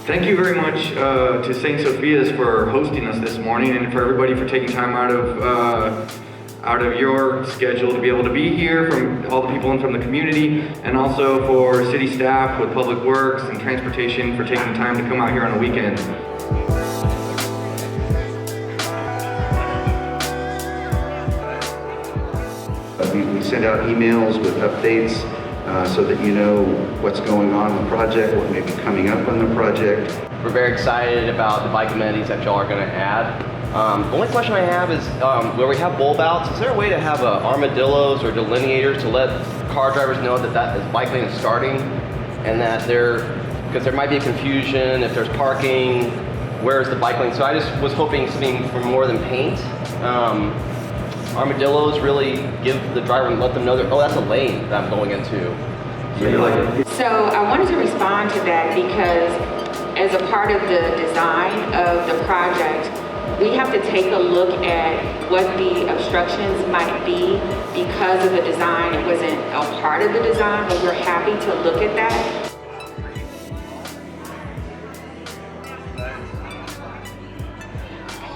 Thank you very much to St. Sophia's for hosting us this morning, and for everybody for taking time out of your schedule to be able to be here, from all the people and from the community, and also for city staff with Public Works and Transportation for taking time to come out here on a weekend. We send out emails with updates so that you know what's going on in the project, what may be coming up on the project. We're very excited about the bike amenities that y'all are going to add. The only question I have is, where we have bulb outs, is there a way to have armadillos or delineators to let car drivers know that this bike lane is starting, and that because there might be a confusion if there's parking, where's the bike lane? So I just was hoping something for more than paint. Armadillos really give the driver and let them know that, oh, that's a lane that I'm going into. So I wanted to respond to that because as a part of the design of the project, we have to take a look at what the obstructions might be because of the design. It wasn't a part of the design, but we're happy to look at that.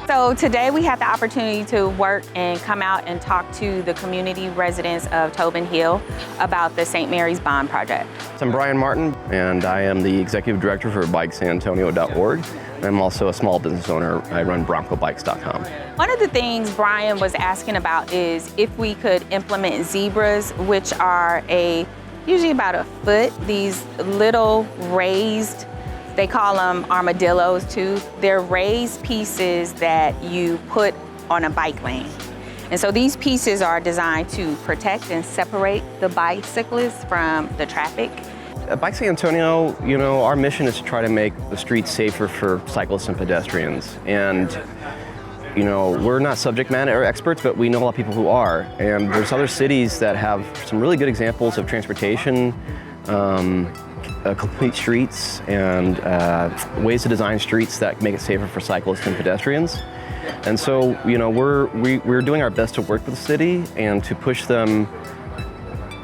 So today we had the opportunity to work and come out and talk to the community residents of Tobin Hill about the St. Mary's Bond Project. I'm Brian Martin, and I am the Executive Director for BikeSanAntonio.org. I'm also a small business owner. I run BroncoBikes.com. One of the things Brian was asking about is if we could implement zebras, which are usually about a foot, these little raised, they call them armadillos too. They're raised pieces that you put on a bike lane. And so these pieces are designed to protect and separate the bicyclists from the traffic. At Bike San Antonio, our mission is to try to make the streets safer for cyclists and pedestrians. And, we're not subject matter experts, but we know a lot of people who are. And there's other cities that have some really good examples of transportation, complete streets, and ways to design streets that make it safer for cyclists and pedestrians. And so, we're doing our best to work with the city and to push them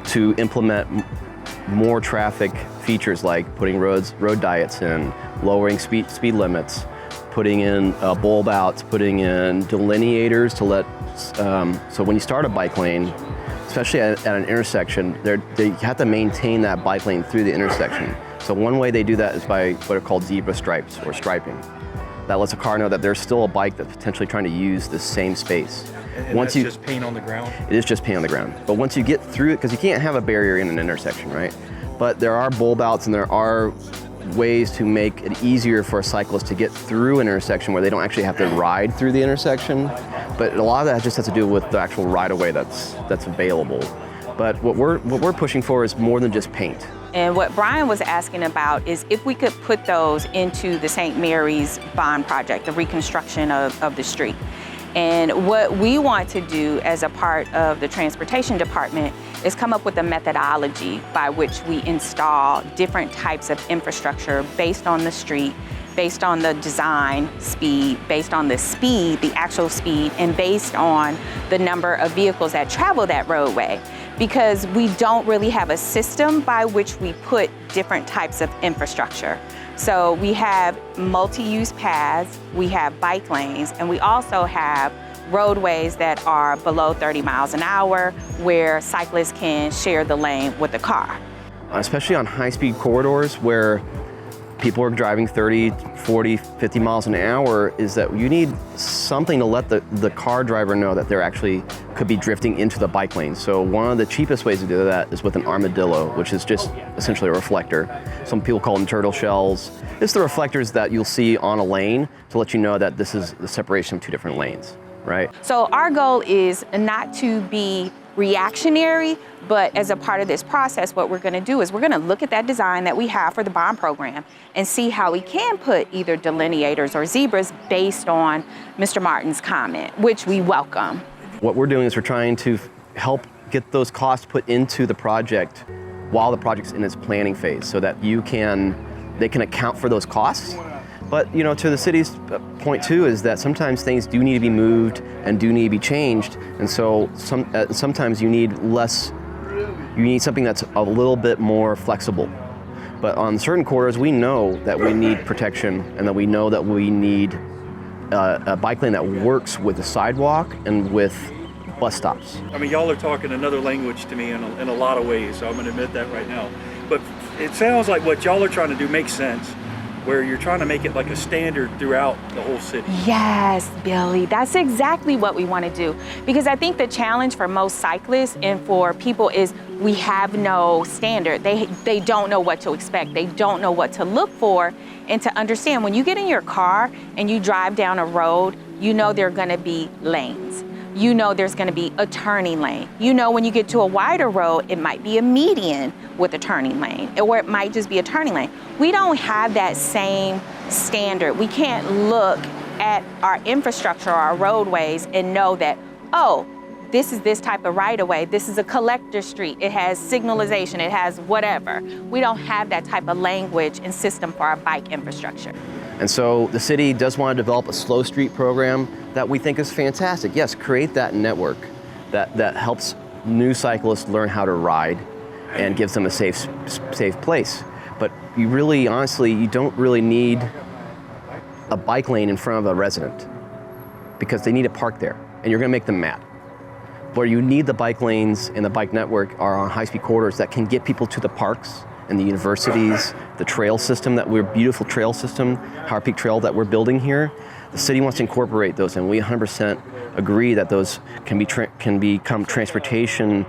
to implement more traffic features like putting road diets in, lowering speed limits, putting in bulb outs, putting in delineators to let, so when you start a bike lane, especially at an intersection, they have to maintain that bike lane through the intersection. So one way they do that is by what are called zebra stripes or striping. That lets a car know that there's still a bike that's potentially trying to use the same space. And that's just paint on the ground? It is just paint on the ground. But once you get through it, because you can't have a barrier in an intersection, right? But there are bulb outs and there are ways to make it easier for a cyclist to get through an intersection where they don't actually have to ride through the intersection. But a lot of that just has to do with the actual right-of-way that's available. But what we're pushing for is more than just paint. And what Brian was asking about is if we could put those into the St. Mary's Bond Project, the reconstruction of the street. And what we want to do as a part of the transportation department is come up with a methodology by which we install different types of infrastructure based on the street, based on the design speed, based on the speed, the actual speed, and based on the number of vehicles that travel that roadway. Because we don't really have a system by which we put different types of infrastructure. So we have multi-use paths, we have bike lanes, and we also have roadways that are below 30 miles an hour where cyclists can share the lane with the car. Especially on high-speed corridors where people are driving 30, 40, 50 miles an hour, is that you need something to let the car driver know that they're actually could be drifting into the bike lane. So one of the cheapest ways to do that is with an armadillo, which is just essentially a reflector. Some people call them turtle shells. It's the reflectors that you'll see on a lane to let you know that this is the separation of two different lanes, right? So our goal is not to be reactionary, but as a part of this process, what we're going to do is we're going to look at that design that we have for the bond program and see how we can put either delineators or zebras based on Mr. Martin's comment, which we welcome. What we're doing is we're trying to help get those costs put into the project while the project's in its planning phase so that they can account for those costs. But to the city's point too is that sometimes things do need to be moved and do need to be changed, and so sometimes you need something that's a little bit more flexible. But on certain corridors, we know that we need protection and that we know that we need a bike lane that works with the sidewalk and with bus stops. I mean, y'all are talking another language to me in a lot of ways, so I'm going to admit that right now. But it sounds like what y'all are trying to do makes sense, where you're trying to make it like a standard throughout the whole city. Yes, Billy, that's exactly what we want to do. Because I think the challenge for most cyclists and for people is we have no standard. They don't know what to expect. They don't know what to look for and to understand. When you get in your car and you drive down a road, you know there are going to be lanes. You know there's going to be a turning lane. You know when you get to a wider road, it might be a median with a turning lane, or it might just be a turning lane. We don't have that same standard. We can't look at our infrastructure, our roadways, and know that, oh, this is this type of right-of-way. This is a collector street. It has signalization. It has whatever. We don't have that type of language and system for our bike infrastructure. And so the city does want to develop a slow street program that we think is fantastic. Yes, create that network that helps new cyclists learn how to ride and gives them a safe place. But you really, honestly, you don't really need a bike lane in front of a resident because they need to park there and you're going to make them mad. Where you need the bike lanes and the bike network are on high-speed corridors that can get people to the parks and the universities, the trail system beautiful trail system, Howard Peak Trail that we're building here. The city wants to incorporate those, and we 100% agree that those can become transportation,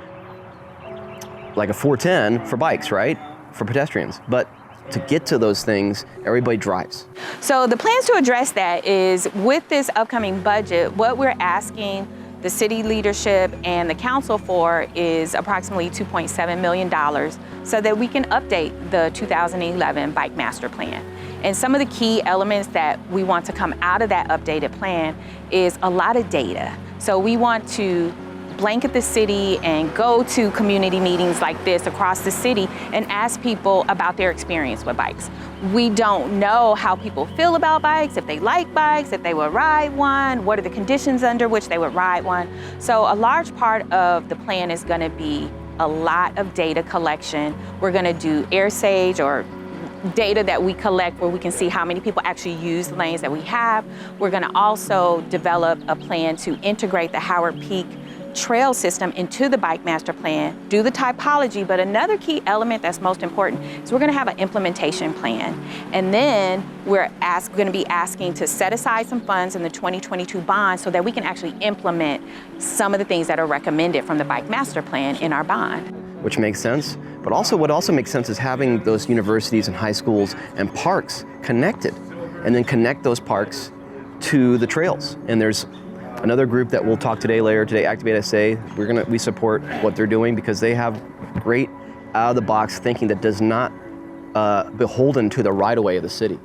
like a 410 for bikes, right? For pedestrians. But to get to those things, everybody drives. So the plans to address that is with this upcoming budget, what we're asking the city leadership and the council for is approximately $2.7 million so that we can update the 2011 Bike Master Plan. And some of the key elements that we want to come out of that updated plan is a lot of data. So we want to blanket the city and go to community meetings like this across the city and ask people about their experience with bikes. We don't know how people feel about bikes, if they like bikes, if they would ride one, what are the conditions under which they would ride one. So a large part of the plan is going to be a lot of data collection. We're going to do air sage or data that we collect where we can see how many people actually use the lanes that we have. We're going to also develop a plan to integrate the Howard Peak trail system into the Bike Master Plan, do the typology, but another key element that's most important is we're going to have an implementation plan. And then we're going to be asking to set aside some funds in the 2022 bond so that we can actually implement some of the things that are recommended from the Bike Master Plan in our bond. Which makes sense, but also what also makes sense is having those universities and high schools and parks connected, and then connect those parks to the trails. And there's another group that we'll talk later today, Activate SA. We support what they're doing because they have great out-of-the-box thinking that does not beholden to the right-of-way of the city.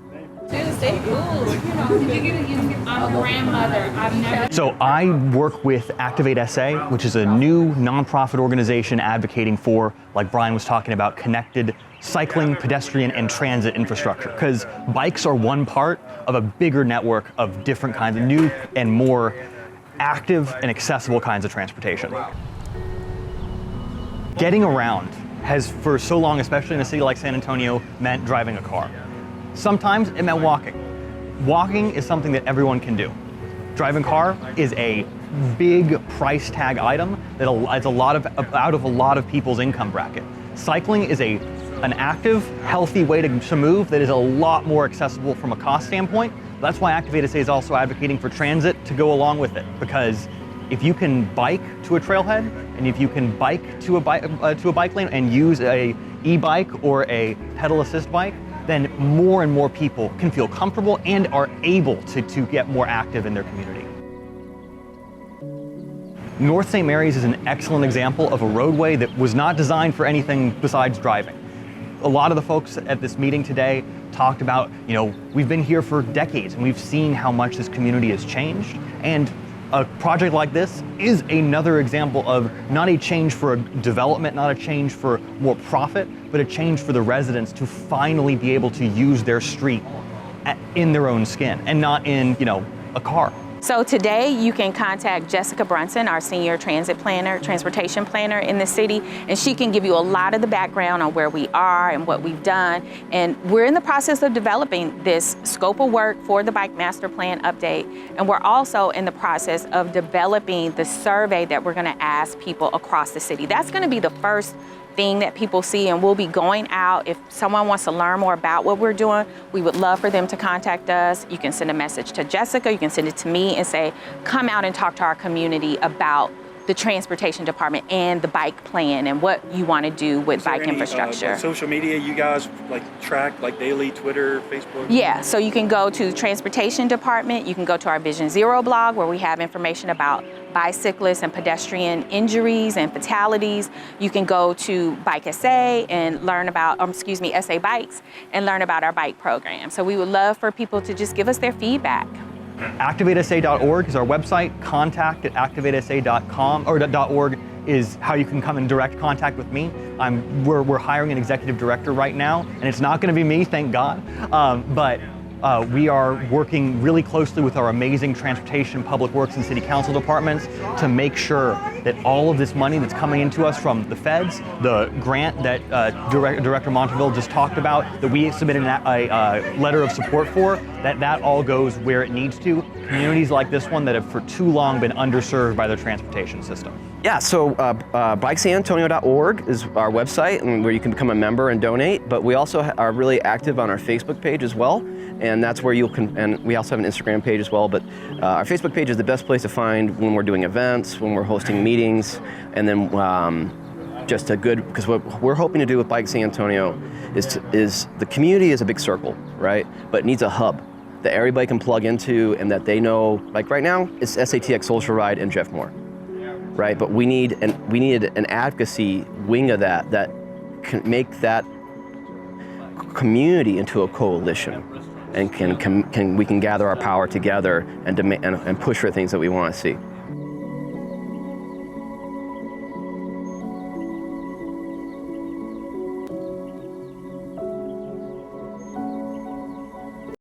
So I work with Activate SA, which is a new nonprofit organization advocating for, like Brian was talking about, connected cycling, pedestrian, and transit infrastructure. Because bikes are one part of a bigger network of different kinds of new and more active and accessible kinds of transportation. Getting around has, for so long, especially in a city like San Antonio, meant driving a car. Sometimes it meant walking. Walking is something that everyone can do. Driving a car is a big price tag item that is out of a lot of people's income bracket. Cycling is an active, healthy way to move that is a lot more accessible from a cost standpoint. That's why Activate SA is also advocating for transit to go along with it, because if you can bike to a trailhead and if you can bike to a bike lane and use a e-bike or a pedal assist bike, then more and more people can feel comfortable and are able to get more active in their community. North St. Mary's is an excellent example of a roadway that was not designed for anything besides driving. A lot of the folks at this meeting today talked about, we've been here for decades and we've seen how much this community has changed. And a project like this is another example of not a change for a development, not a change for more profit, but a change for the residents to finally be able to use their street in their own skin and not in, a car. So today you can contact Jessica Brunson, our senior transportation planner in the city, and she can give you a lot of the background on where we are and what we've done. And we're in the process of developing this scope of work for the Bike Master Plan update. And we're also in the process of developing the survey that we're gonna ask people across the city. That's gonna be the first thing that people see, and we'll be going out. If someone wants to learn more about what we're doing, we would love for them to contact us. You can send a message to Jessica, you can send it to me and say, come out and talk to our community about the transportation department and the bike plan and what you want to do with bike infrastructure. Social media you guys track, like daily, Twitter, Facebook? Yeah, so you can go to the transportation department, you can go to our Vision Zero blog where we have information about bicyclists and pedestrian injuries and fatalities. You can go to Bike SA and learn about, SA Bikes, and learn about our bike program. So we would love for people to just give us their feedback. ActivateSA.org is our website. Contact@activatesa.com or .org is how you can come in direct contact with me. We're hiring an executive director right now, and it's not going to be me, thank God. But we are working really closely with our amazing transportation, public works, and city council departments to make sure that all of this money that's coming into us from the feds, the grant that Director Monterville just talked about, that we submitted a letter of support for, that all goes where it needs to. Communities like this one that have for too long been underserved by their transportation system. Yeah, so bikesanantonio.org is our website, and where you can become a member and donate. But we also are really active on our Facebook page as well, and that's where and we also have an Instagram page as well. But our Facebook page is the best place to find when we're doing events, when we're hosting meetings, and then because what we're hoping to do with Bike San Antonio is the community is a big circle, right? But it needs a hub that everybody can plug into, and that they know. Like right now, it's SATX Social Ride and Jeff Moore. Right, but we needed an advocacy wing of that can make that community into a coalition, and we can gather our power together and push for things that we want to see.